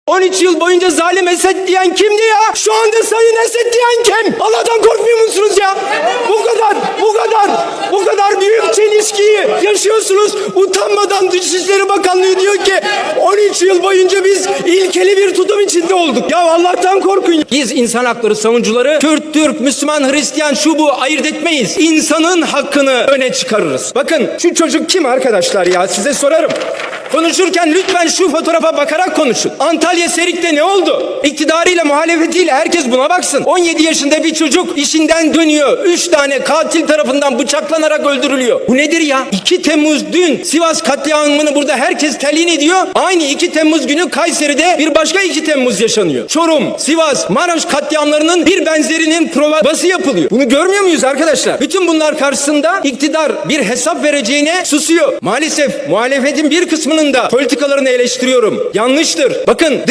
13 yıl boyunca zalim Esed diyen kimdi ya? Şu anda Sayın Esed diyen kim? Allah'tan korkmuyor musunuz ya? Bu kadar büyük çelişkiyi yaşıyorsunuz. Utanmadan Dışişleri Bakanlığı diyor ki 13 yıl boyunca biz ilkeli bir tutum içinde olduk. Ya Allah'tan korkun. Biz insan hakları savunucuları Kürt, Türk, Müslüman, Hristiyan şu bu ayırt etmeyiz. İnsanın hakkını öne çıkarırız. Bakın şu çocuk kim arkadaşlar ya? Size sorarım. Konuşurken lütfen şu fotoğrafa bakarak konuşun. Antalya Serik'te ne oldu? İktidarıyla muhalefetiyle herkes buna baksın. 17 yaşında bir çocuk işinden dönüyor. 3 tane katil tarafından bıçaklanarak öldürülüyor. Bu nedir ya? 2 Temmuz dün Sivas katliamını burada herkes telin ediyor. Aynı 2 Temmuz günü Kayseri'de bir başka 2 Temmuz yaşanıyor. Çorum, Sivas, Maraş katliamlarının bir benzerinin provası yapılıyor. Bunu görmüyor muyuz arkadaşlar? Bütün bunlar karşısında iktidar bir hesap vereceğine susuyor. Maalesef muhalefetin bir kısmının da politikalarını eleştiriyorum. Yanlıştır. Bakın